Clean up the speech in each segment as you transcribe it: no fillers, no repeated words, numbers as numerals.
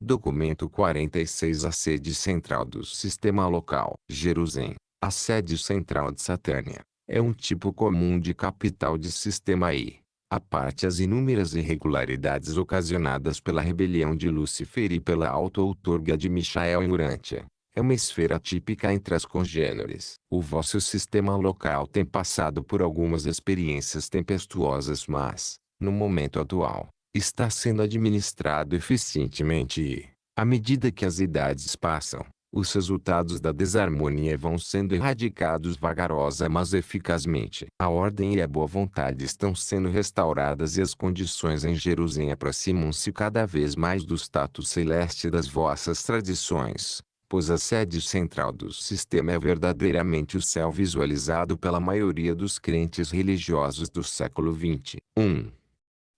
Documento 46. A sede central do sistema local. Jerusalém. A sede central de Satânia. É um tipo comum de capital de sistema I. A parte as inúmeras irregularidades ocasionadas pela rebelião de Lúcifer e pela auto-outorga de Michael em Urântia. É uma esfera típica entre as congêneres. O vosso sistema local tem passado por algumas experiências tempestuosas, mas, no momento atual, está sendo administrado eficientemente e, à medida que as idades passam, os resultados da desarmonia vão sendo erradicados vagarosa mas eficazmente. A ordem e a boa vontade estão sendo restauradas e as condições em Jerusalém aproximam-se cada vez mais do status celeste das vossas tradições, pois a sede central do sistema é verdadeiramente o céu visualizado pela maioria dos crentes religiosos do século XX. 1.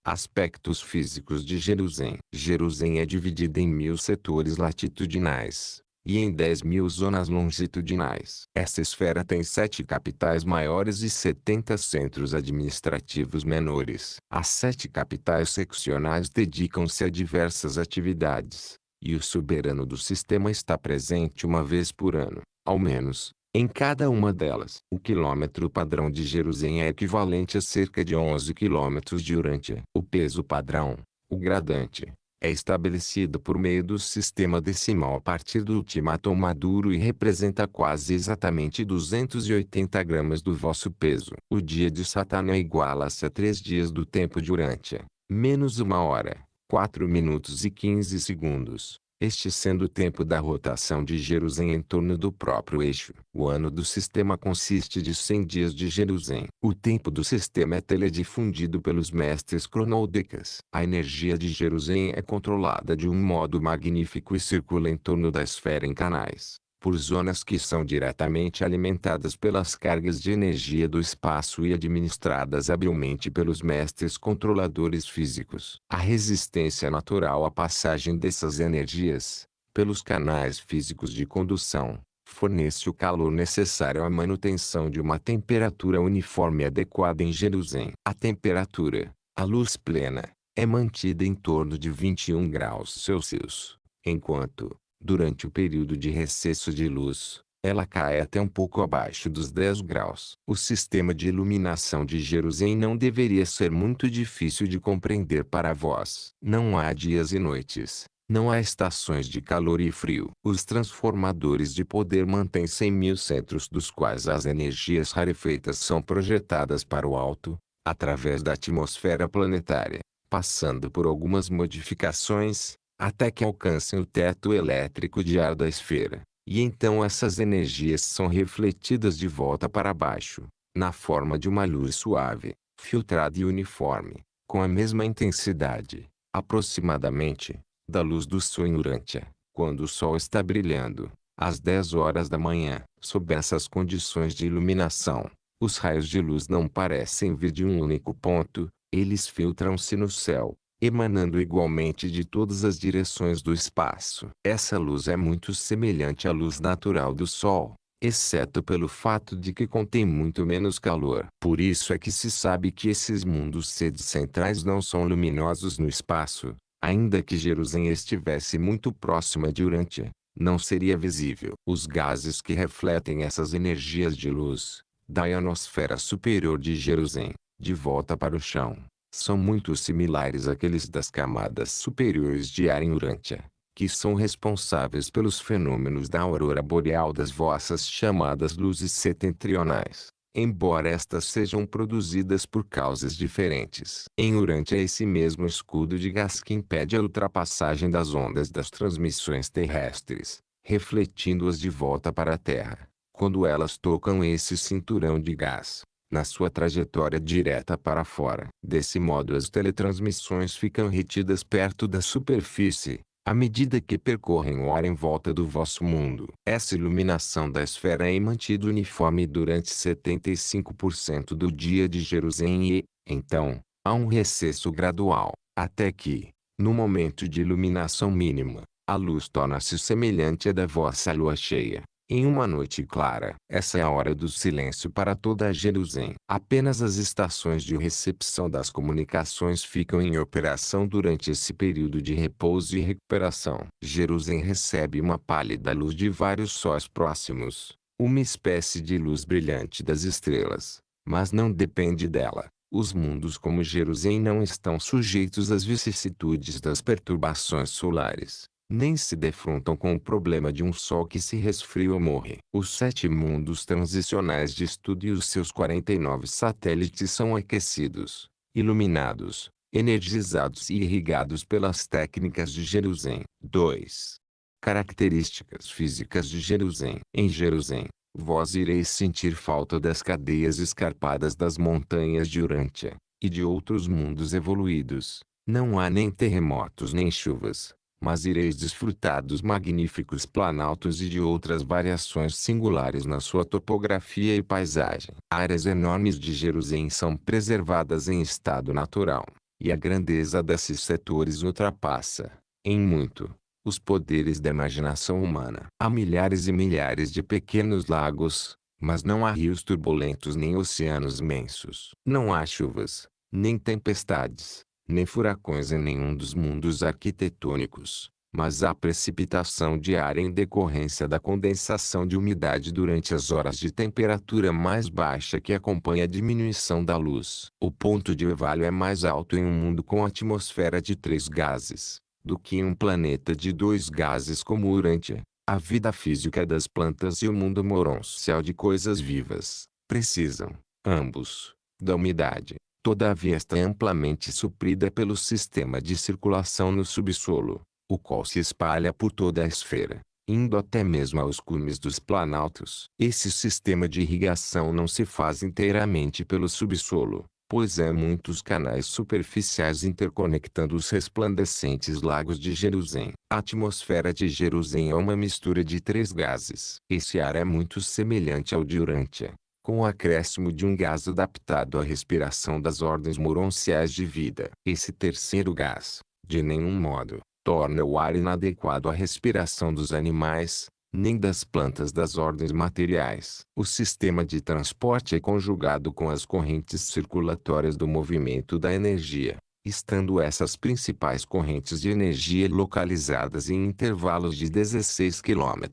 Aspectos físicos de Jerusalém. Jerusalém é dividida em 1000 setores latitudinais e em 10.000 zonas longitudinais. Essa esfera tem 7 capitais maiores e 70 centros administrativos menores. As 7 capitais seccionais dedicam-se a diversas atividades, e o soberano do sistema está presente uma vez por ano, ao menos, em cada uma delas. O quilômetro padrão de Jerusalém é equivalente a cerca de 11 quilômetros de Urântia. O peso padrão, o gradante, é estabelecido por meio do sistema decimal a partir do ultimatum maduro e representa quase exatamente 280 gramas do vosso peso. O dia de Satânia iguala-se a 3 dias do tempo de Urântia, menos 1 hora, 4 minutos e 15 segundos. Este sendo o tempo da rotação de Jerusalém em torno do próprio eixo. O ano do sistema consiste de 100 dias de Jerusalém. O tempo do sistema é teledifundido pelos mestres cronodecas. A energia de Jerusalém é controlada de um modo magnífico e circula em torno da esfera em canais, por zonas que são diretamente alimentadas pelas cargas de energia do espaço e administradas habilmente pelos mestres controladores físicos. A resistência natural à passagem dessas energias, pelos canais físicos de condução, fornece o calor necessário à manutenção de uma temperatura uniforme e adequada em Jerusalém. A temperatura, a luz plena, é mantida em torno de 21 graus Celsius, enquanto, durante o período de recesso de luz, ela cai até um pouco abaixo dos 10 graus. O sistema de iluminação de Jerusalém não deveria ser muito difícil de compreender para vós. Não há dias e noites. Não há estações de calor e frio. Os transformadores de poder mantêm 100.000 centros dos quais as energias rarefeitas são projetadas para o alto, através da atmosfera planetária, passando por algumas modificações, até que alcancem o teto elétrico de ar da esfera, e então essas energias são refletidas de volta para baixo, na forma de uma luz suave, filtrada e uniforme, com a mesma intensidade, aproximadamente, da luz do sol em Urântia, quando o sol está brilhando, às 10 horas da manhã. Sob essas condições de iluminação, os raios de luz não parecem vir de um único ponto, eles filtram-se no céu, emanando igualmente de todas as direções do espaço. Essa luz é muito semelhante à luz natural do Sol, exceto pelo fato de que contém muito menos calor. Por isso é que se sabe que esses mundos sedes centrais não são luminosos no espaço. Ainda que Jerusalém estivesse muito próxima de Urântia, não seria visível. Os gases que refletem essas energias de luz, da ionosfera superior de Jerusalém, de volta para o chão, são muito similares àqueles das camadas superiores de ar em Urântia, que são responsáveis pelos fenômenos da aurora boreal das vossas chamadas luzes setentrionais, embora estas sejam produzidas por causas diferentes. Em Urântia é esse mesmo escudo de gás que impede a ultrapassagem das ondas das transmissões terrestres, refletindo-as de volta para a Terra, quando elas tocam esse cinturão de gás, na sua trajetória direta para fora. Desse modo as teletransmissões ficam retidas perto da superfície, à medida que percorrem o ar em volta do vosso mundo. Essa iluminação da esfera é mantida uniforme durante 75% do dia de Jerusalém e, então, há um recesso gradual, até que, no momento de iluminação mínima, a luz torna-se semelhante à da vossa lua cheia, Em uma noite clara, essa é a hora do silêncio para toda Jerusalém. Apenas as estações de recepção das comunicações ficam em operação durante esse período de repouso e recuperação. Jerusalém recebe uma pálida luz de vários sóis próximos, uma espécie de luz brilhante das estrelas, mas não depende dela. Os mundos como Jerusalém não estão sujeitos às vicissitudes das perturbações solares, nem se defrontam com o problema de um sol que se resfria ou morre. Os 7 mundos transicionais de estudo e os seus 49 satélites são aquecidos, iluminados, energizados e irrigados pelas técnicas de Jerusalém. 2. Características físicas de Jerusalém. Em Jerusalém, vós ireis sentir falta das cadeias escarpadas das montanhas de Urântia, e de outros mundos evoluídos. Não há nem terremotos nem chuvas, mas ireis desfrutar dos magníficos planaltos e de outras variações singulares na sua topografia e paisagem. Áreas enormes de Jerusalém são preservadas em estado natural, e a grandeza desses setores ultrapassa, em muito, os poderes da imaginação humana. Há milhares e milhares de pequenos lagos, mas não há rios turbulentos nem oceanos imensos. Não há chuvas, nem tempestades, nem furacões em nenhum dos mundos arquitetônicos, mas há precipitação diária em decorrência da condensação de umidade durante as horas de temperatura mais baixa que acompanha a diminuição da luz. O ponto de orvalho é mais alto em um mundo com atmosfera de 3 gases, do que em um planeta de 2 gases como Urântia. A vida física das plantas e o mundo moroncial de coisas vivas, precisam, ambos, da umidade. Todavia esta é amplamente suprida pelo sistema de circulação no subsolo, o qual se espalha por toda a esfera, indo até mesmo aos cumes dos planaltos. Esse sistema de irrigação não se faz inteiramente pelo subsolo, pois há muitos canais superficiais interconectando os resplandecentes lagos de Jerusalém. A atmosfera de Jerusalém é uma mistura de 3 gases. Esse ar é muito semelhante ao de Urântia, com o acréscimo de um gás adaptado à respiração das ordens moronciais de vida. Esse terceiro gás, de nenhum modo, torna o ar inadequado à respiração dos animais, nem das plantas das ordens materiais. O sistema de transporte é conjugado com as correntes circulatórias do movimento da energia, estando essas principais correntes de energia localizadas em intervalos de 16 km.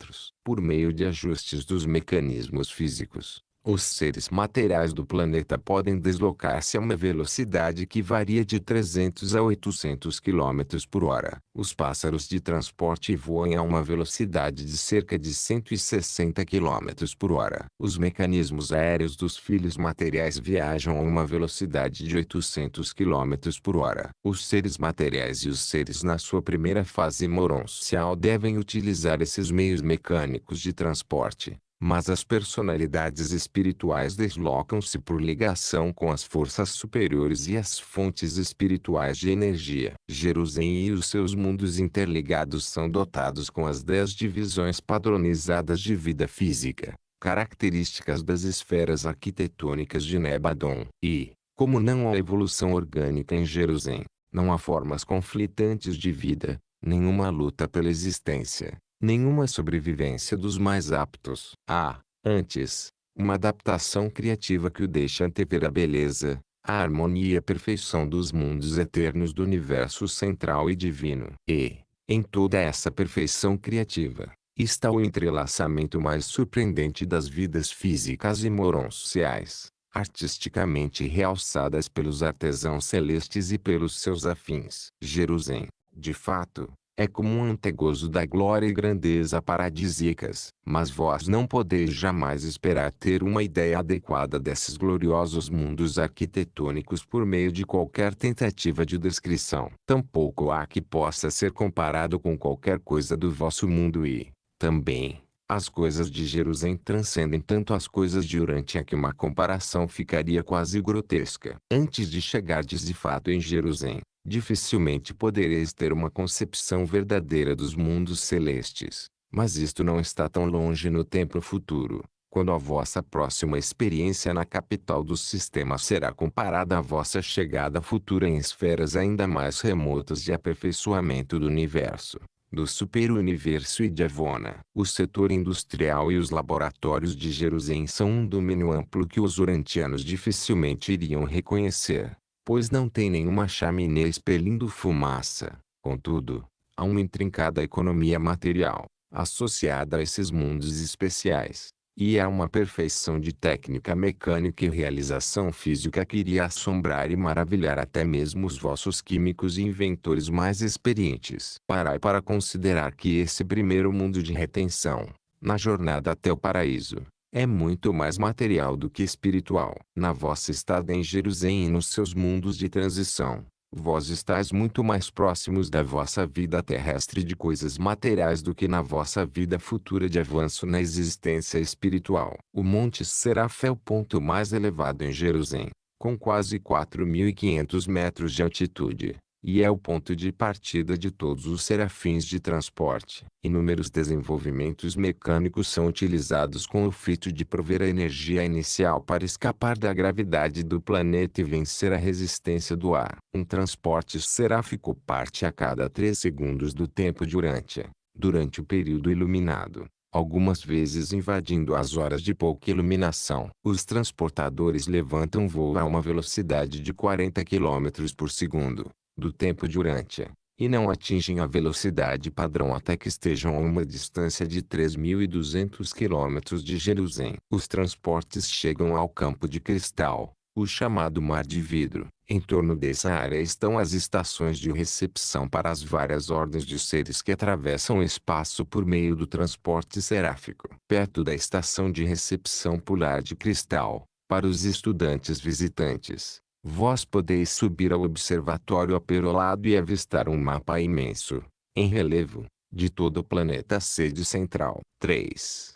Por meio de ajustes dos mecanismos físicos, os seres materiais do planeta podem deslocar-se a uma velocidade que varia de 300 a 800 km por hora. Os pássaros de transporte voam a uma velocidade de cerca de 160 km por hora. Os mecanismos aéreos dos filhos materiais viajam a uma velocidade de 800 km por hora. Os seres materiais e os seres na sua primeira fase moroncial devem utilizar esses meios mecânicos de transporte, mas as personalidades espirituais deslocam-se por ligação com as forças superiores e as fontes espirituais de energia. Jerusalém e os seus mundos interligados são dotados com as 10 divisões padronizadas de vida física, características das esferas arquitetônicas de Nebadon. E, como não há evolução orgânica em Jerusalém, não há formas conflitantes de vida, nenhuma luta pela existência, nenhuma sobrevivência dos mais aptos. Há, antes, uma adaptação criativa que o deixa antever a beleza, a harmonia e a perfeição dos mundos eternos do universo central e divino. E, em toda essa perfeição criativa, está o entrelaçamento mais surpreendente das vidas físicas e moronciais, artisticamente realçadas pelos artesãos celestes e pelos seus afins. Jerusalém, de fato, é como um antegozo da glória e grandeza paradisíacas. Mas vós não podeis jamais esperar ter uma ideia adequada desses gloriosos mundos arquitetônicos por meio de qualquer tentativa de descrição. Tampouco há que possa ser comparado com qualquer coisa do vosso mundo e, também, as coisas de Jerusalém transcendem tanto as coisas de Urântia que uma comparação ficaria quase grotesca. Antes de chegardes de fato em Jerusalém, dificilmente podereis ter uma concepção verdadeira dos mundos celestes, mas isto não está tão longe no tempo futuro, quando a vossa próxima experiência na capital do sistema será comparada à vossa chegada futura em esferas ainda mais remotas de aperfeiçoamento do universo. do superuniverso e de Avona. O setor industrial e os laboratórios de Jerusalém são um domínio amplo que os urantianos dificilmente iriam reconhecer, pois não tem nenhuma chaminé expelindo fumaça. Contudo, há uma intrincada economia material associada a esses mundos especiais, e há uma perfeição de técnica mecânica e realização física que iria assombrar e maravilhar até mesmo os vossos químicos e inventores mais experientes. Parai para considerar que esse primeiro mundo de retenção, na jornada até o paraíso, é muito mais material do que espiritual. Na vossa estada em Jerusalém e nos seus mundos de transição, vós estáis muito mais próximos da vossa vida terrestre de coisas materiais do que na vossa vida futura de avanço na existência espiritual. O Monte Seraf é o ponto mais elevado em Jerusalém, com quase 4.500 metros de altitude, e é o ponto de partida de todos os serafins de transporte. Inúmeros desenvolvimentos mecânicos são utilizados com o fito de prover a energia inicial para escapar da gravidade do planeta e vencer a resistência do ar. Um transporte seráfico parte a cada 3 segundos do tempo durante o período iluminado, algumas vezes invadindo as horas de pouca iluminação. Os transportadores levantam voo a uma velocidade de 40 km por segundo do tempo durante, e não atingem a velocidade padrão até que estejam a uma distância de 3.200 km de Jerusalém. Os transportes chegam ao campo de cristal, o chamado Mar de Vidro. Em torno dessa área estão as estações de recepção para as várias ordens de seres que atravessam o espaço por meio do transporte seráfico. Perto da estação de recepção polar de cristal, para os estudantes visitantes, vós podeis subir ao observatório aperolado e avistar um mapa imenso, em relevo, de todo o planeta sede central. 3.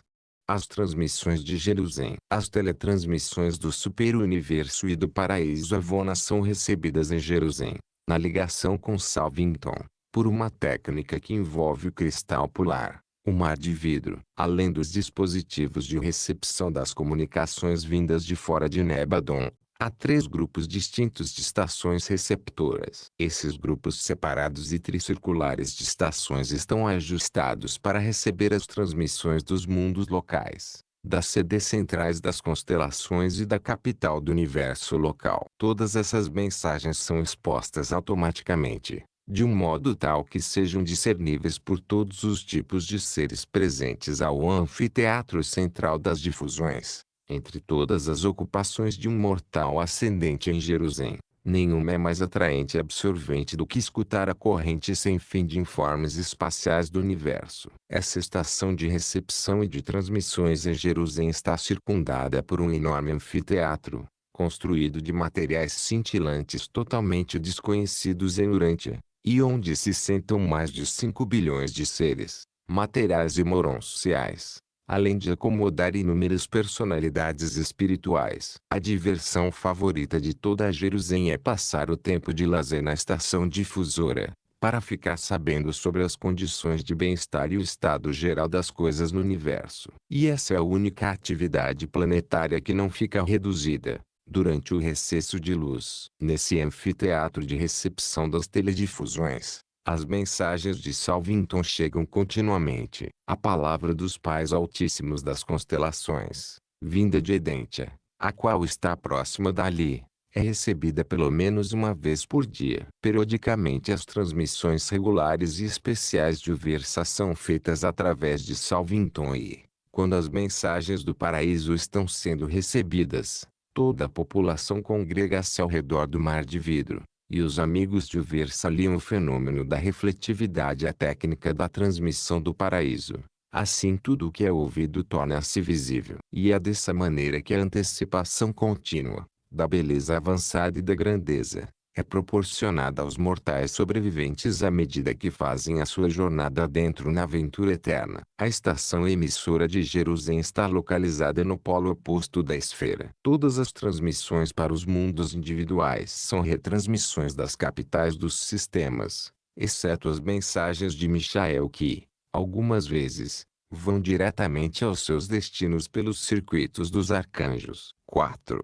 As transmissões de Jerusalém. As teletransmissões do superuniverso e do paraíso Avona são recebidas em Jerusalém, na ligação com Salvington, por uma técnica que envolve o cristal polar, o mar de vidro. Além dos dispositivos de recepção das comunicações vindas de fora de Nebadon, há 3 grupos distintos de estações receptoras. Esses grupos separados e tricirculares de estações estão ajustados para receber as transmissões dos mundos locais, das sedes centrais das constelações e da capital do universo local. Todas essas mensagens são expostas automaticamente, de um modo tal que sejam discerníveis por todos os tipos de seres presentes ao anfiteatro central das difusões. Entre todas as ocupações de um mortal ascendente em Jerusalém, nenhuma é mais atraente e absorvente do que escutar a corrente sem fim de informes espaciais do universo. Essa estação de recepção e de transmissões em Jerusalém está circundada por um enorme anfiteatro, construído de materiais cintilantes totalmente desconhecidos em Urântia, e onde se sentam mais de 5 bilhões de seres, materiais e moronciais, além de acomodar inúmeras personalidades espirituais. A diversão favorita de toda a Jerusalém é passar o tempo de lazer na estação difusora, para ficar sabendo sobre as condições de bem-estar e o estado geral das coisas no universo. E essa é a única atividade planetária que não fica reduzida, durante o recesso de luz. Nesse anfiteatro de recepção das teledifusões, as mensagens de Salvington chegam continuamente. A palavra dos pais altíssimos das constelações, vinda de Edentia, a qual está próxima dali, é recebida pelo menos uma vez por dia. Periodicamente as transmissões regulares e especiais de Uversa são feitas através de Salvington e, quando as mensagens do paraíso estão sendo recebidas, toda a população congrega-se ao redor do mar de vidro, e os amigos de Uversa liam o fenômeno da refletividade e a técnica da transmissão do paraíso. Assim tudo o que é ouvido torna-se visível. E é dessa maneira que a antecipação contínua, da beleza avançada e da grandeza, é proporcionada aos mortais sobreviventes à medida que fazem a sua jornada adentro na aventura eterna. A estação emissora de Jerusalém está localizada no polo oposto da esfera. Todas as transmissões para os mundos individuais são retransmissões das capitais dos sistemas, exceto as mensagens de Michael que, algumas vezes, vão diretamente aos seus destinos pelos circuitos dos arcanjos. 4.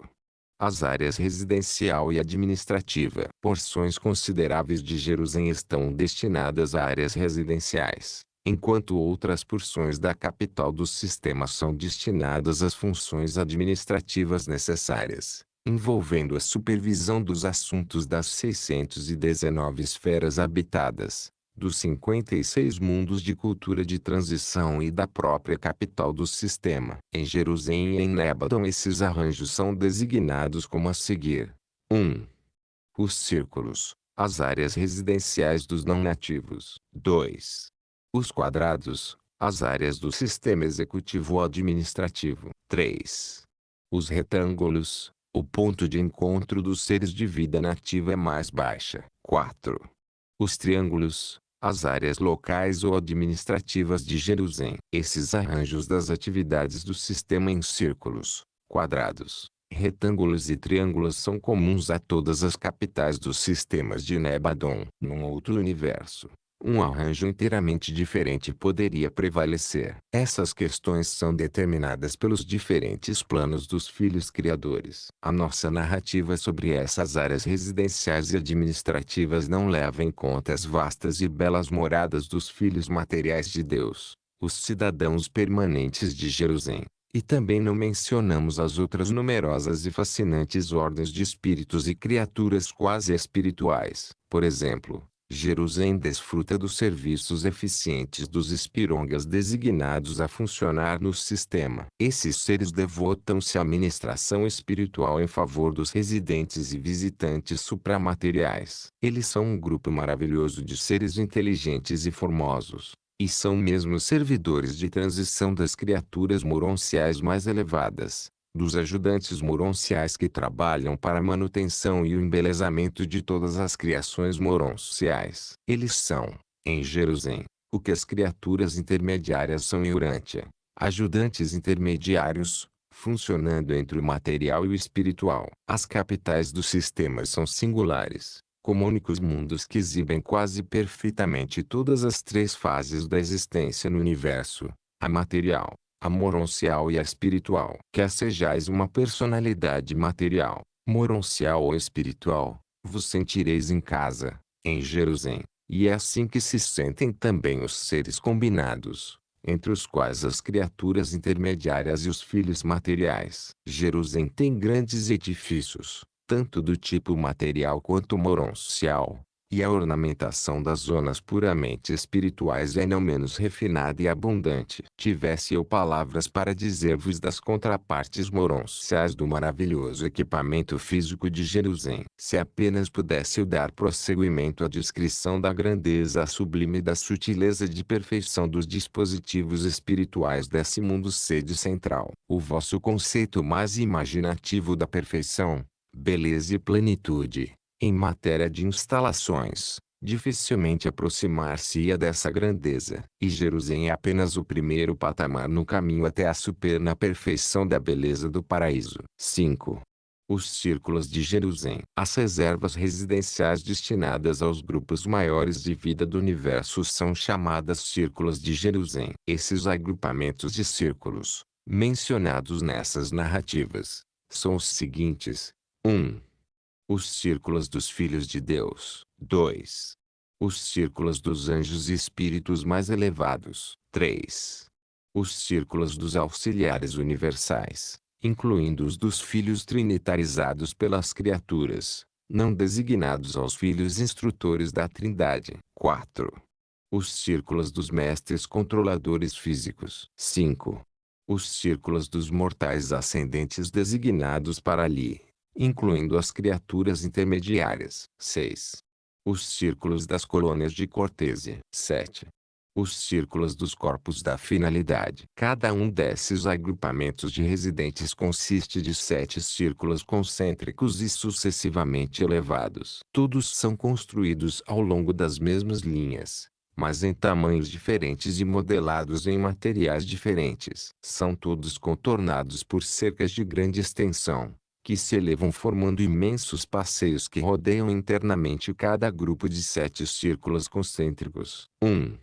As áreas residencial e administrativa. Porções consideráveis de Jerusalém estão destinadas a áreas residenciais, enquanto outras porções da capital do sistema são destinadas às funções administrativas necessárias, envolvendo a supervisão dos assuntos das 619 esferas habitadas, dos 56 mundos de cultura de transição e da própria capital do sistema. Em Jerusalém e em Nébadon esses arranjos são designados como a seguir. 1. Os círculos, as áreas residenciais dos não-nativos. 2. Os quadrados, as áreas do sistema executivo ou administrativo. 3. Os retângulos, o ponto de encontro dos seres de vida nativa é mais baixa. 4. Os triângulos, as áreas locais ou administrativas de Jerusalém. Esses arranjos das atividades do sistema em círculos, quadrados, retângulos e triângulos são comuns a todas as capitais dos sistemas de Nébadon. Num outro universo, um arranjo inteiramente diferente poderia prevalecer. Essas questões são determinadas pelos diferentes planos dos filhos criadores. A nossa narrativa sobre essas áreas residenciais e administrativas não leva em conta as vastas e belas moradas dos filhos materiais de Deus, os cidadãos permanentes de Jerusalém. E também não mencionamos as outras numerosas e fascinantes ordens de espíritos e criaturas quase espirituais. Por exemplo, Jerusalém desfruta dos serviços eficientes dos espirongas designados a funcionar no sistema. Esses seres devotam-se à ministração espiritual em favor dos residentes e visitantes supramateriais. Eles são um grupo maravilhoso de seres inteligentes e formosos, e são mesmo servidores de transição das criaturas moronciais mais elevadas, dos ajudantes moronciais que trabalham para a manutenção e o embelezamento de todas as criações moronciais. Eles são, em Jerusalém, o que as criaturas intermediárias são em Urântia, ajudantes intermediários, funcionando entre o material e o espiritual. As capitais dos sistemas são singulares, como únicos mundos que exibem quase perfeitamente todas as três fases da existência no universo: a material, a moroncial e a espiritual. Quer sejais uma personalidade material, moroncial ou espiritual, vos sentireis em casa, em Jerusalém, e é assim que se sentem também os seres combinados, entre os quais as criaturas intermediárias e os filhos materiais. Jerusalém tem grandes edifícios, tanto do tipo material quanto moroncial, e a ornamentação das zonas puramente espirituais é não menos refinada e abundante. Tivesse eu palavras para dizer-vos das contrapartes moronciais do maravilhoso equipamento físico de Jerusalém. Se apenas pudesse eu dar prosseguimento à descrição da grandeza sublime e da sutileza de perfeição dos dispositivos espirituais desse mundo sede central. O vosso conceito mais imaginativo da perfeição, beleza e plenitude, em matéria de instalações, dificilmente aproximar-se-ia dessa grandeza. E Jerusalém é apenas o primeiro patamar no caminho até a superna perfeição da beleza do paraíso. 5. Os círculos de Jerusalém. As reservas residenciais destinadas aos grupos maiores de vida do universo são chamadas círculos de Jerusalém. Esses agrupamentos de círculos, mencionados nessas narrativas, são os seguintes: 1. Os círculos dos filhos de Deus. 2. Os círculos dos anjos e espíritos mais elevados. 3. Os círculos dos auxiliares universais, incluindo os dos filhos trinitarizados pelas criaturas, não designados aos filhos instrutores da Trindade. 4. Os círculos dos mestres controladores físicos. 5. Os círculos dos mortais ascendentes designados para ali, incluindo as criaturas intermediárias. 6. Os círculos das colônias de Cortésia. 7. Os círculos dos corpos da finalidade. Cada um desses agrupamentos de residentes consiste de 7 círculos concêntricos e sucessivamente elevados. Todos são construídos ao longo das mesmas linhas, mas em tamanhos diferentes e modelados em materiais diferentes. São todos contornados por cercas de grande extensão, que se elevam formando imensos passeios que rodeiam internamente cada grupo de 7 círculos concêntricos. 1.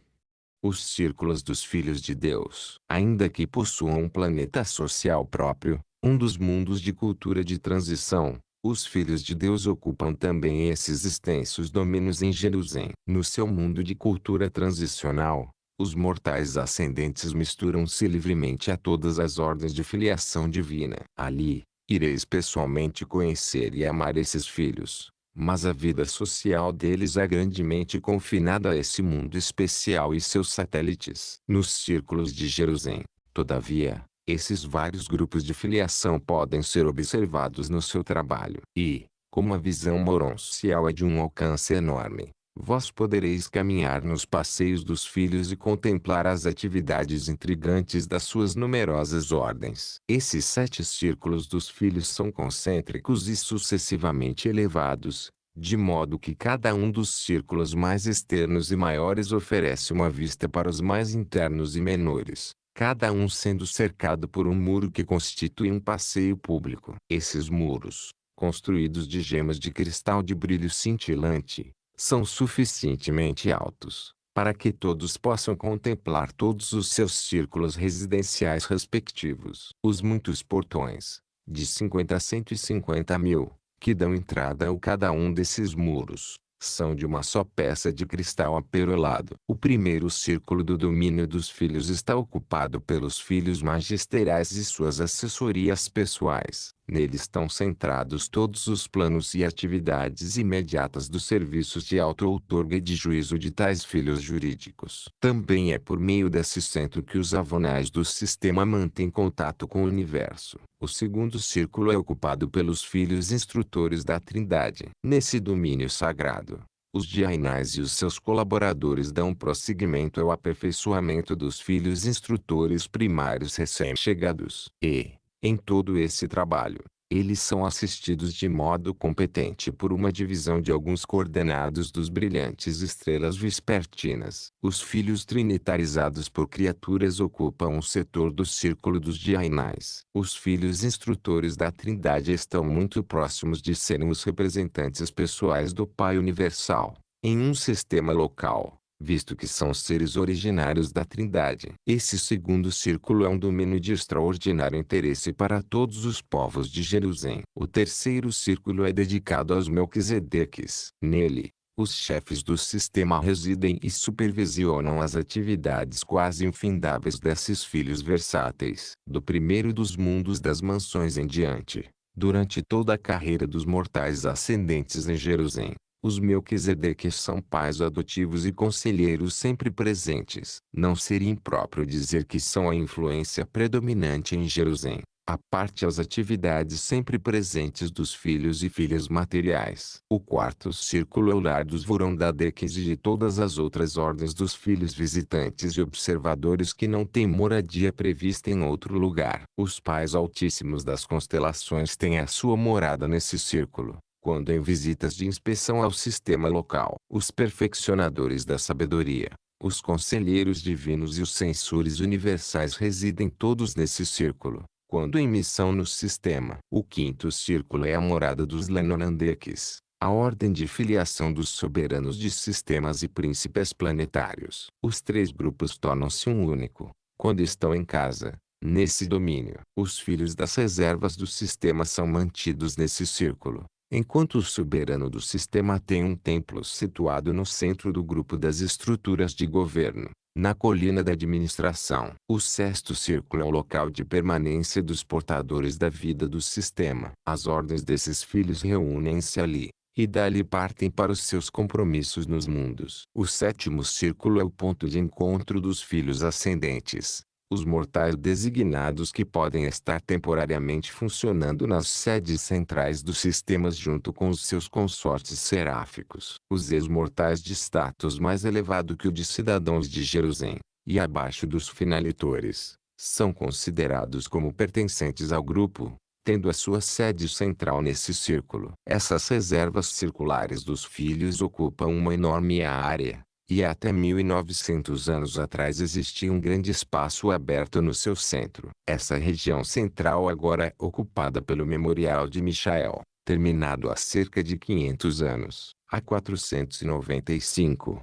Os círculos dos filhos de Deus. Ainda que possuam um planeta social próprio, Um dos mundos de cultura de transição, os filhos de Deus ocupam também esses extensos domínios em Jerusalém. No seu mundo de cultura transicional, os mortais ascendentes misturam-se livremente a todas as ordens de filiação divina. Ali, ireis pessoalmente conhecer e amar esses filhos, mas a vida social deles é grandemente confinada a esse mundo especial e seus satélites. Nos círculos de Jerusalém, todavia, esses vários grupos de filiação podem ser observados no seu trabalho. E, como a visão moroncial é de um alcance enorme, vós podereis caminhar nos passeios dos filhos e contemplar as atividades intrigantes das suas numerosas ordens. Esses 7 círculos dos filhos são concêntricos e sucessivamente elevados, de modo que cada um dos círculos mais externos e maiores oferece uma vista para os mais internos e menores, cada um sendo cercado por um muro que constitui um passeio público. Esses muros, construídos de gemas de cristal de brilho cintilante, são suficientemente altos para que todos possam contemplar todos os seus círculos residenciais respectivos. Os muitos portões, de 50 a 150 mil, que dão entrada a cada um desses muros, são de uma só peça de cristal aperolado. O primeiro círculo do domínio dos filhos está ocupado pelos filhos magisteriais e suas assessorias pessoais. Nele estão centrados todos os planos e atividades imediatas dos serviços de auto-outorga e de juízo de tais filhos jurídicos. Também é por meio desse centro que os avonais do sistema mantêm contato com o universo. O segundo círculo é ocupado pelos filhos instrutores da Trindade. Nesse domínio sagrado, os diainais e os seus colaboradores dão prosseguimento ao aperfeiçoamento dos filhos instrutores primários recém-chegados. E, em todo esse trabalho, eles são assistidos de modo competente por uma divisão de alguns coordenados dos brilhantes estrelas vespertinas. Os filhos trinitarizados por criaturas ocupam um setor do círculo dos diainais. Os filhos instrutores da Trindade estão muito próximos de serem os representantes pessoais do Pai Universal, em um sistema local, visto que são seres originários da Trindade. Esse segundo círculo é um domínio de extraordinário interesse para todos os povos de Jerusalém. O terceiro círculo é dedicado aos Melquisedeques. Nele, os chefes do sistema residem e supervisionam as atividades quase infindáveis desses filhos versáteis. Do primeiro dos mundos das mansões em diante, durante toda a carreira dos mortais ascendentes em Jerusalém, os Melquisedeques são pais adotivos e conselheiros sempre presentes. Não seria impróprio dizer que são a influência predominante em Jerusalém, à parte as atividades sempre presentes dos filhos e filhas materiais. O quarto círculo é o lar dos Vorondadeques e de todas as outras ordens dos filhos visitantes e observadores que não têm moradia prevista em outro lugar. Os pais altíssimos das constelações têm a sua morada nesse círculo, quando em visitas de inspeção ao sistema local. Os perfeccionadores da sabedoria, os conselheiros divinos e os censores universais residem todos nesse círculo, quando em missão no sistema. O quinto círculo é a morada dos Lenorandeques, a ordem de filiação dos soberanos de sistemas e príncipes planetários. Os 3 grupos tornam-se um único, quando estão em casa, nesse domínio. Os filhos das reservas do sistema são mantidos nesse círculo, enquanto o soberano do sistema tem um templo situado no centro do grupo das estruturas de governo, na colina da administração. O sexto círculo é o local de permanência dos portadores da vida do sistema. As ordens desses filhos reúnem-se ali, e dali partem para os seus compromissos nos mundos. O sétimo círculo é o ponto de encontro dos filhos ascendentes, os mortais designados que podem estar temporariamente funcionando nas sedes centrais dos sistemas junto com os seus consortes seráficos. Os ex-mortais de status mais elevado que o de cidadãos de Jerusalém, e abaixo dos finalitores, são considerados como pertencentes ao grupo, tendo a sua sede central nesse círculo. Essas reservas circulares dos filhos ocupam uma enorme área, e até 1900 anos atrás existia um grande espaço aberto no seu centro. Essa região central agora é ocupada pelo Memorial de Michael, terminado há cerca de 500 anos. Há 495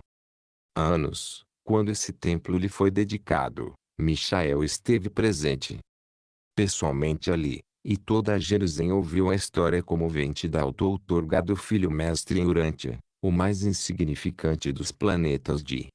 anos, quando esse templo lhe foi dedicado, Michael esteve presente pessoalmente ali, E toda Jerusalém ouviu a história comovente da auto-outorga do filho mestre em Urântia, o mais insignificante dos planetas de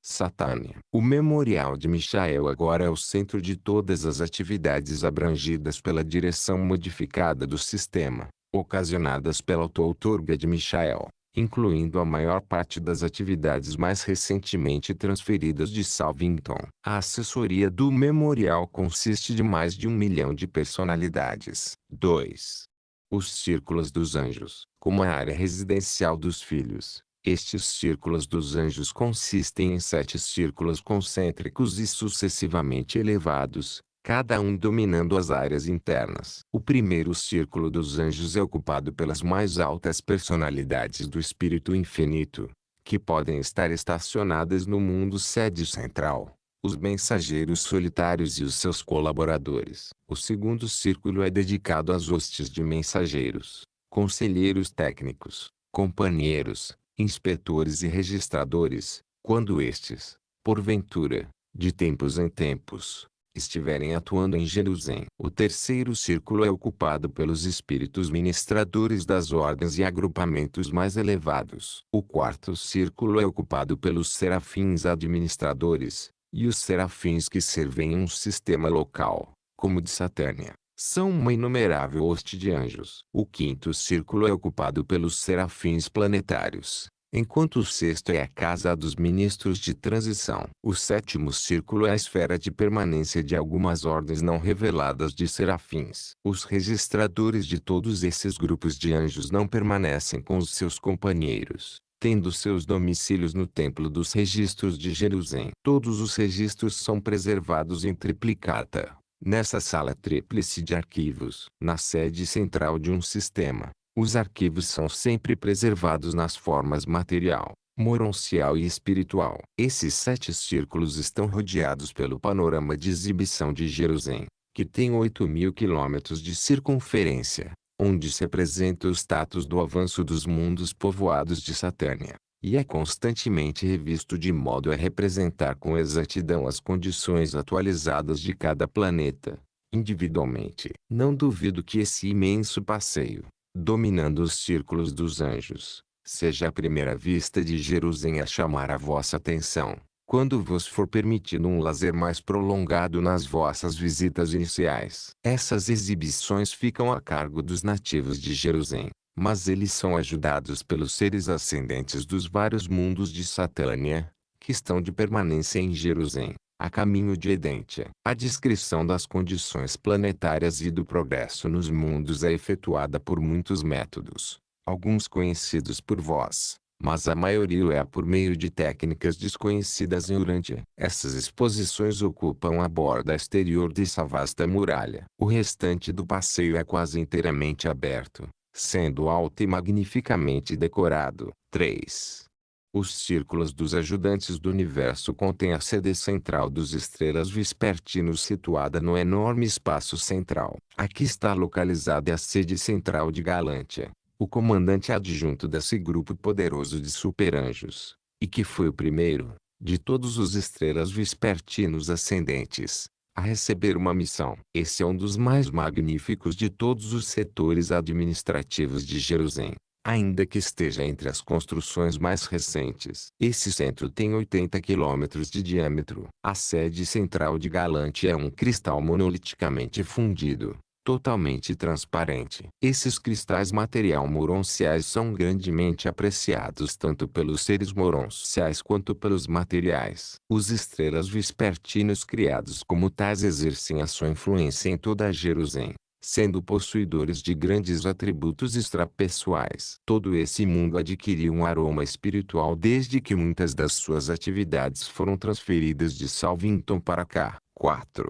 Satânia. O memorial de Michael agora é o centro de todas as atividades abrangidas pela direção modificada do sistema, ocasionadas pela auto-outorga de Michael, incluindo a maior parte das atividades mais recentemente transferidas de Salvington. A assessoria do memorial consiste de mais de 1 milhão de personalidades. 2. Os Círculos dos Anjos, como a área residencial dos filhos. Estes círculos dos anjos consistem em 7 círculos concêntricos e sucessivamente elevados, cada um dominando as áreas internas. O primeiro círculo dos anjos é ocupado pelas mais altas personalidades do Espírito Infinito, que podem estar estacionadas no mundo sede central, os mensageiros solitários e os seus colaboradores. O segundo círculo é dedicado às hostes de mensageiros, conselheiros técnicos, companheiros, inspetores e registradores, quando estes, porventura, de tempos em tempos, estiverem atuando em Jerusalém. O terceiro círculo é ocupado pelos espíritos ministradores das ordens e agrupamentos mais elevados. O quarto círculo é ocupado pelos serafins administradores, e os serafins que servem em um sistema local, como de Satânia. São uma inumerável hoste de anjos. O quinto círculo é ocupado pelos serafins planetários, enquanto o sexto é a casa dos ministros de transição. O sétimo círculo é a esfera de permanência de algumas ordens não reveladas de serafins. Os registradores de todos esses grupos de anjos não permanecem com os seus companheiros, tendo seus domicílios no Templo dos Registros de Jerusalém. Todos os registros são preservados em triplicata, nessa sala tríplice de arquivos, na sede central de um sistema. Os arquivos são sempre preservados nas formas material, moroncial e espiritual. Esses 7 círculos estão rodeados pelo panorama de exibição de Jerusalém, que tem 8.000 quilômetros de circunferência, onde se apresenta o status do avanço dos mundos povoados de Satânia, e é constantemente revisto de modo a representar com exatidão as condições atualizadas de cada planeta, individualmente. Não duvido que esse imenso passeio, dominando os círculos dos anjos, seja a primeira vista de Jerusalém a chamar a vossa atenção, quando vos for permitido um lazer mais prolongado nas vossas visitas iniciais. Essas exibições ficam a cargo dos nativos de Jerusalém, mas eles são ajudados pelos seres ascendentes dos vários mundos de Satânia, que estão de permanência em Jerusalém, a caminho de Edentia. A descrição das condições planetárias e do progresso nos mundos é efetuada por muitos métodos, alguns conhecidos por vós, mas a maioria é por meio de técnicas desconhecidas em Urântia. Essas exposições ocupam a borda exterior dessa vasta muralha. O restante do passeio é quase inteiramente aberto, sendo alto e magnificamente decorado. 3. Os círculos dos ajudantes do universo contêm a sede central dos estrelas vespertinos situada no enorme espaço central. Aqui está localizada a sede central de Galantia, o comandante adjunto desse grupo poderoso de superanjos, e que foi o primeiro, de todos os estrelas vespertinos ascendentes, a receber uma missão. Esse é um dos mais magníficos de todos os setores administrativos de Jerusalém, ainda que esteja entre as construções mais recentes. Esse centro tem 80 quilômetros de diâmetro. A sede central de Galantia é um cristal monoliticamente fundido, totalmente transparente. Esses cristais material moronciais são grandemente apreciados tanto pelos seres moronciais quanto pelos materiais. Os estrelas vespertinos criados como tais exercem a sua influência em toda Jerusalém, sendo possuidores de grandes atributos extrapessoais. Todo esse mundo adquiriu um aroma espiritual desde que muitas das suas atividades foram transferidas de Salvington para cá. 4.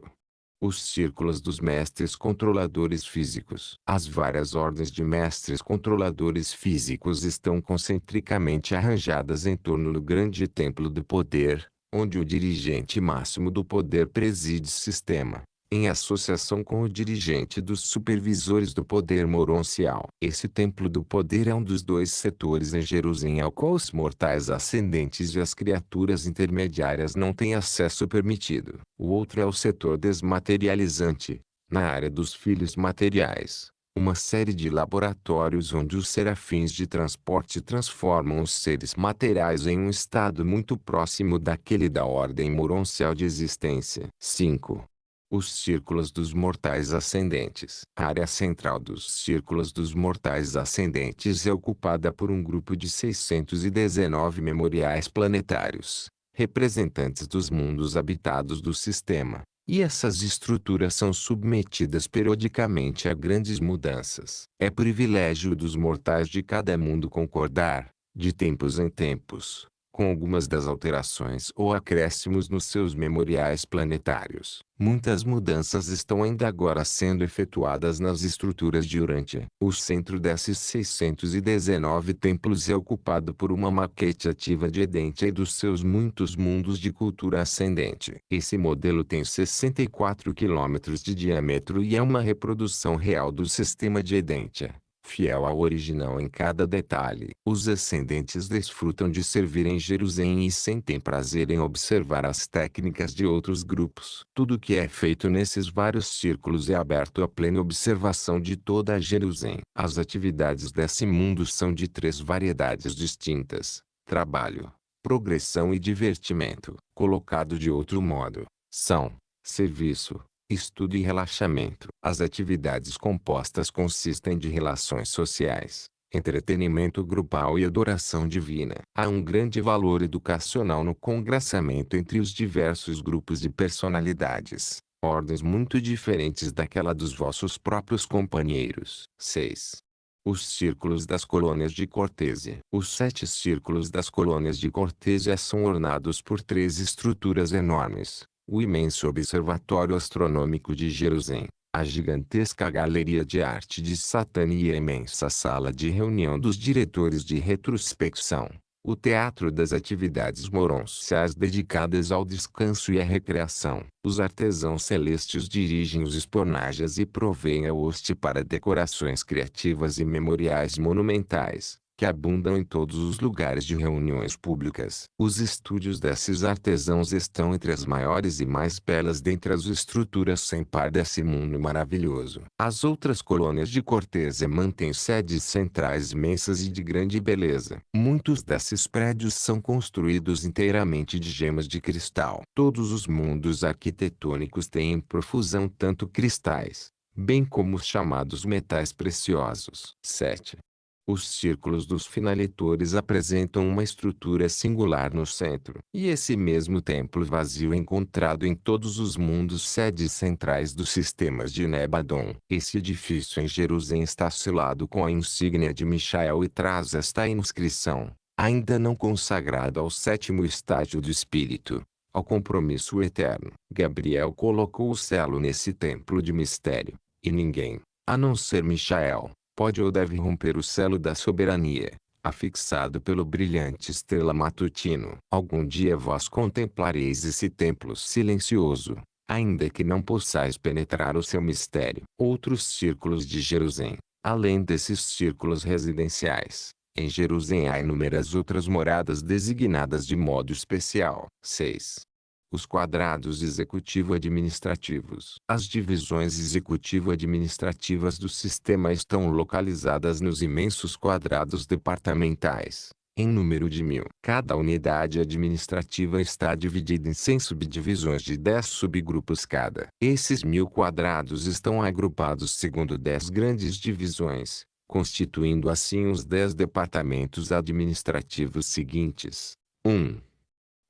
Os círculos dos mestres controladores físicos. As várias ordens de mestres controladores físicos estão concentricamente arranjadas em torno do grande templo do poder, onde o dirigente máximo do poder preside o sistema, em associação com o dirigente dos supervisores do poder moroncial. Esse templo do poder é um dos 2 setores em Jerusalém ao qual os mortais ascendentes e as criaturas intermediárias não têm acesso permitido. O outro é o setor desmaterializante, Na área dos filhos materiais, uma série de laboratórios onde os serafins de transporte transformam os seres materiais em um estado muito próximo daquele da ordem moroncial de existência. 5. Os círculos dos mortais ascendentes. A área central dos círculos dos mortais ascendentes é ocupada por um grupo de 619 memoriais planetários, representantes dos mundos habitados do sistema. E essas estruturas são submetidas periodicamente a grandes mudanças. É privilégio dos mortais de cada mundo concordar, de tempos em tempos, com algumas das alterações ou acréscimos nos seus memoriais planetários. Muitas mudanças estão ainda agora sendo efetuadas nas estruturas de Urântia. O centro desses 619 templos é ocupado por uma maquete ativa de Edentia e dos seus muitos mundos de cultura ascendente. Esse modelo tem 64 quilômetros de diâmetro e é uma reprodução real do sistema de Edentia, fiel ao original em cada detalhe. Os ascendentes desfrutam de servir em Jerusalém e sentem prazer em observar as técnicas de outros grupos. Tudo que é feito nesses vários círculos é aberto à plena observação de toda a Jerusalém. As atividades desse mundo são de 3 variedades distintas: trabalho, progressão e divertimento. Colocado de outro modo, são serviço, estudo e relaxamento. As atividades compostas consistem de relações sociais, entretenimento grupal e adoração divina. Há um grande valor educacional no congraçamento entre os diversos grupos de personalidades, ordens muito diferentes daquela dos vossos próprios companheiros. 6. Os círculos das colônias de Cortésia. Os 7 círculos das colônias de Cortésia são ornados por 3 estruturas enormes: o imenso Observatório Astronômico de Jerusalém, a gigantesca Galeria de Arte de Satã e a imensa Sala de Reunião dos Diretores de Retrospecção, o Teatro das Atividades Moronciais dedicadas ao descanso e à recreação. Os artesãos celestes dirigem os esponajas e provêem a hoste para decorações criativas e memoriais monumentais, que abundam em todos os lugares de reuniões públicas. Os estúdios desses artesãos estão entre as maiores e mais belas dentre as estruturas sem par desse mundo maravilhoso. As outras colônias de Cortésia mantêm sedes centrais imensas e de grande beleza. Muitos desses prédios são construídos inteiramente de gemas de cristal. Todos os mundos arquitetônicos têm em profusão tanto cristais, bem como os chamados metais preciosos. 7. Os círculos dos finalitores apresentam uma estrutura singular no centro. E esse mesmo templo vazio encontrado em todos os mundos sedes centrais dos sistemas de Nebadon. Esse edifício em Jerusalém está selado com a insígnia de Michael e traz esta inscrição: ainda não consagrado ao 7º estágio do Espírito, ao compromisso eterno. Gabriel colocou o selo nesse templo de mistério, e ninguém, a não ser Michael, pode ou deve romper o selo da soberania, afixado pelo brilhante estrela matutino. Algum dia vós contemplareis esse templo silencioso, ainda que não possais penetrar o seu mistério. Outros círculos de Jerusalém. Além desses círculos residenciais, em Jerusalém há inúmeras outras moradas designadas de modo especial. 6. Os quadrados executivo-administrativos. As divisões executivo-administrativas do sistema estão localizadas nos imensos quadrados departamentais, em número de 1000. Cada unidade administrativa está dividida em 100 subdivisões de 10 subgrupos cada. Esses 1000 quadrados estão agrupados segundo 10 grandes divisões, constituindo assim os 10 departamentos administrativos seguintes. 1.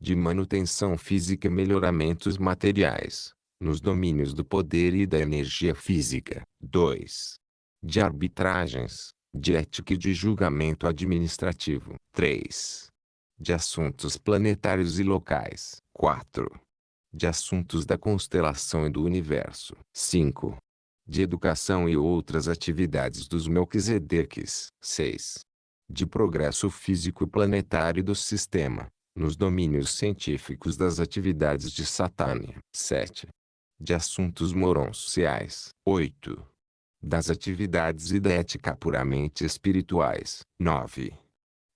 De manutenção física e melhoramentos materiais, nos domínios do poder e da energia física. 2. De arbitragens, de ética e de julgamento administrativo. 3. De assuntos planetários e locais. 4. De assuntos da constelação e do universo. 5. De educação e outras atividades dos Melquisedeques. 6. De progresso físico planetário do sistema, nos domínios científicos das atividades de Satânia. 7. De assuntos moronciais. 8. Das atividades e da ética puramente espirituais. 9.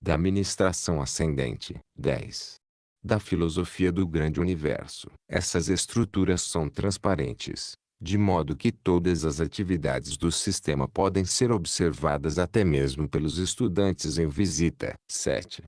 Da administração ascendente. 10. Da filosofia do grande universo. Essas estruturas são transparentes, de modo que todas as atividades do sistema podem ser observadas até mesmo pelos estudantes em visita. 7.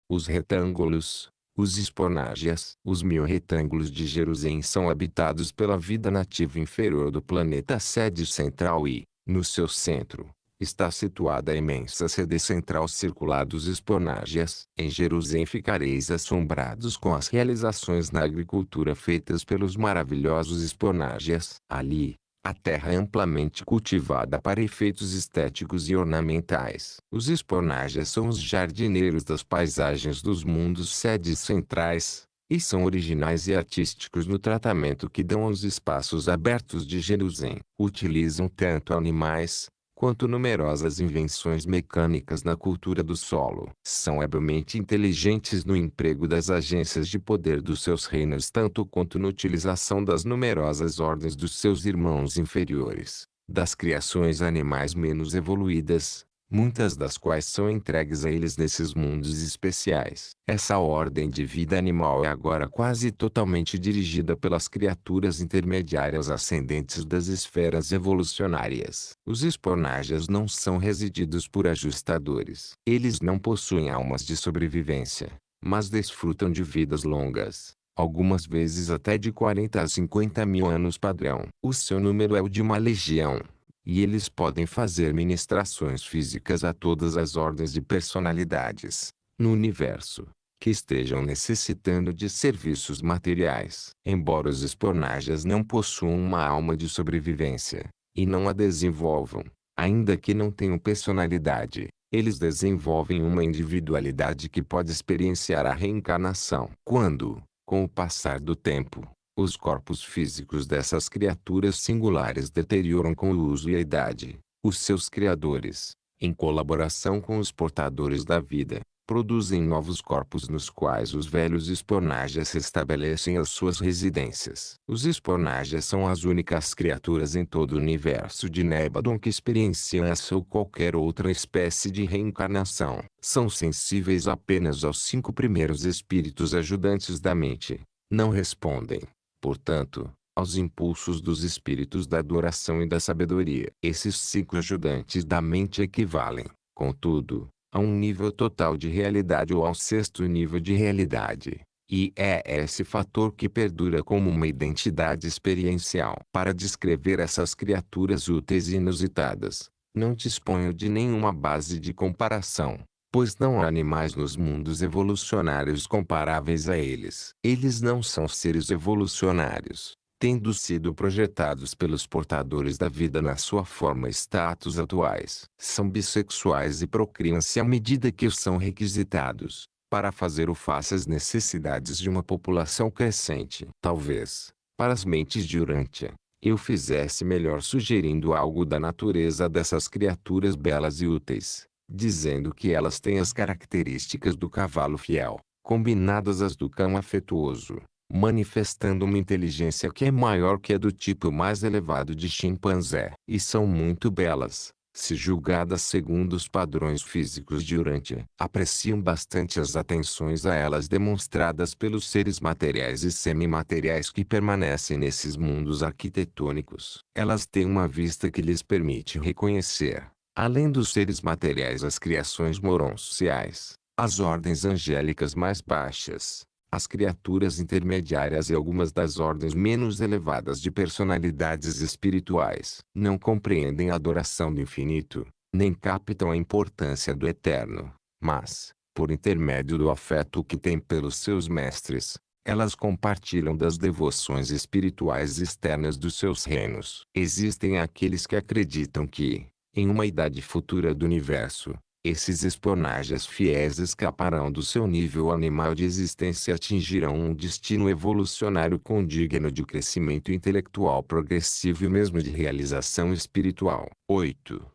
Os retângulos, os espornágias. Os 1000 retângulos de Jerusalém são habitados pela vida nativa inferior do planeta sede central e, no seu centro, está situada a imensa sede central circular dos espornágias. Em Jerusalém ficareis assombrados com as realizações na agricultura feitas pelos maravilhosos espornágias. Ali, a terra é amplamente cultivada para efeitos estéticos e ornamentais. Os espornágias são os jardineiros das paisagens dos mundos sedes centrais, e são originais e artísticos no tratamento que dão aos espaços abertos de Jerusalém. Utilizam tanto animais, quanto numerosas invenções mecânicas na cultura do solo. São habilmente inteligentes no emprego das agências de poder dos seus reinos tanto quanto na utilização das numerosas ordens dos seus irmãos inferiores, das criações animais menos evoluídas, muitas das quais são entregues a eles nesses mundos especiais. Essa ordem de vida animal é agora quase totalmente dirigida pelas criaturas intermediárias ascendentes das esferas evolucionárias. Os espornágias não são resididos por ajustadores. Eles não possuem almas de sobrevivência, mas desfrutam de vidas longas, algumas vezes até de 40 a 50 mil anos padrão. O seu número é o de uma legião, e eles podem fazer ministrações físicas a todas as ordens de personalidades, no universo, que estejam necessitando de serviços materiais. Embora os espornágias não possuam uma alma de sobrevivência, e não a desenvolvam, ainda que não tenham personalidade, eles desenvolvem uma individualidade que pode experienciar a reencarnação. Quando, com o passar do tempo, os corpos físicos dessas criaturas singulares deterioram com o uso e a idade, os seus criadores, em colaboração com os portadores da vida, produzem novos corpos nos quais os velhos espornágias restabelecem as suas residências. Os espornágias são as únicas criaturas em todo o universo de Nebadon que experienciam essa ou qualquer outra espécie de reencarnação. São sensíveis apenas aos 5 primeiros espíritos ajudantes da mente. Não respondem, portanto, aos impulsos dos espíritos da adoração e da sabedoria. Esses 5 ajudantes da mente equivalem, contudo, a um nível total de realidade ou ao 6º nível de realidade, e é esse fator que perdura como uma identidade experiencial. Para descrever essas criaturas úteis e inusitadas, não disponho de nenhuma base de comparação, pois não há animais nos mundos evolucionários comparáveis a eles. Eles não são seres evolucionários, tendo sido projetados pelos portadores da vida na sua forma e status atuais. São bissexuais e procriam-se à medida que são requisitados, para fazer o face às necessidades de uma população crescente. Talvez, para as mentes de Urântia, eu fizesse melhor sugerindo algo da natureza dessas criaturas belas e úteis, dizendo que elas têm as características do cavalo fiel, combinadas às do cão afetuoso, manifestando uma inteligência que é maior que a do tipo mais elevado de chimpanzé. E são muito belas, se julgadas segundo os padrões físicos de Urântia. Apreciam bastante as atenções a elas demonstradas pelos seres materiais e semimateriais que permanecem nesses mundos arquitetônicos. Elas têm uma vista que lhes permite reconhecer, além dos seres materiais, as criações moronciais, as ordens angélicas mais baixas, as criaturas intermediárias e algumas das ordens menos elevadas de personalidades espirituais. Não compreendem a adoração do infinito, nem captam a importância do eterno, mas, por intermédio do afeto que têm pelos seus mestres, elas compartilham das devoções espirituais externas dos seus reinos. Existem aqueles que acreditam que, em uma idade futura do universo, esses espornágias fiéis escaparão do seu nível animal de existência e atingirão um destino evolucionário condigno de crescimento intelectual progressivo e mesmo de realização espiritual. 8.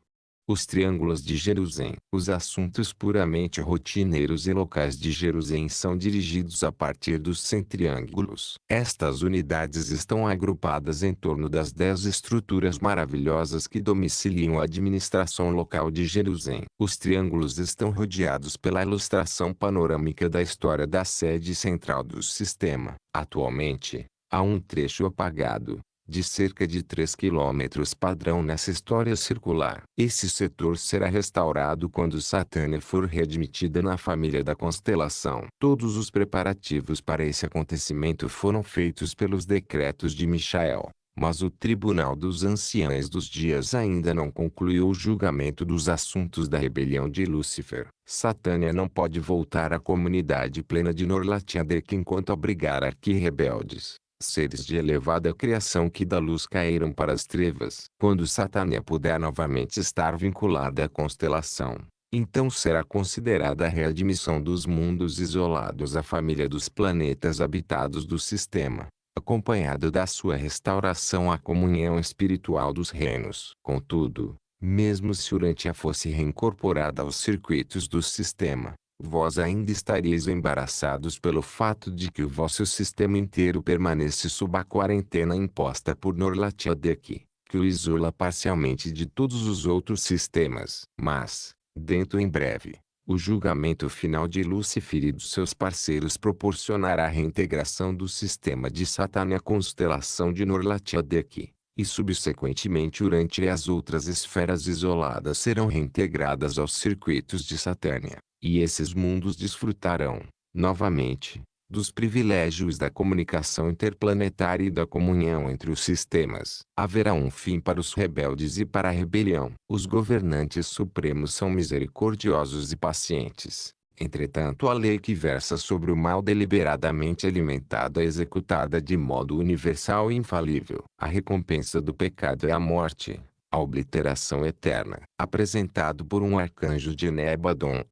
Os triângulos de Jerusalém. Os assuntos puramente rotineiros e locais de Jerusalém são dirigidos a partir dos 100 triângulos. Estas unidades estão agrupadas em torno das 10 estruturas maravilhosas que domiciliam a administração local de Jerusalém. Os triângulos estão rodeados pela ilustração panorâmica da história da sede central do sistema. Atualmente, há um trecho apagado, de cerca de 3 quilômetros padrão nessa história circular. Esse setor será restaurado quando Satânia for readmitida na família da constelação. Todos os preparativos para esse acontecimento foram feitos pelos decretos de Michael. Mas o Tribunal dos Anciães dos Dias ainda não concluiu o julgamento dos assuntos da rebelião de Lúcifer. Satânia não pode voltar à comunidade plena de Norlathiadek enquanto abrigar aqui rebeldes, seres de elevada criação que da luz caíram para as trevas. Quando Satânia puder novamente estar vinculada à constelação, então será considerada a readmissão dos mundos isolados à família dos planetas habitados do sistema, acompanhado da sua restauração à comunhão espiritual dos reinos. Contudo, mesmo se Urantia fosse reincorporada aos circuitos do sistema, vós ainda estaríeis embaraçados pelo fato de que o vosso sistema inteiro permanece sob a quarentena imposta por Norlathiadek, que o isola parcialmente de todos os outros sistemas. Mas, dentro em breve, o julgamento final de Lúcifer e dos seus parceiros proporcionará a reintegração do sistema de Satânia à constelação de Norlathiadek, e subsequentemente Urantia e as outras esferas isoladas serão reintegradas aos circuitos de Satânia, e esses mundos desfrutarão, novamente, dos privilégios da comunicação interplanetária e da comunhão entre os sistemas. Haverá um fim para os rebeldes e para a rebelião. Os governantes supremos são misericordiosos e pacientes. Entretanto, a lei que versa sobre o mal deliberadamente alimentado é executada de modo universal e infalível. A recompensa do pecado é a morte, a obliteração eterna. Apresentado por um arcanjo de Nebadon,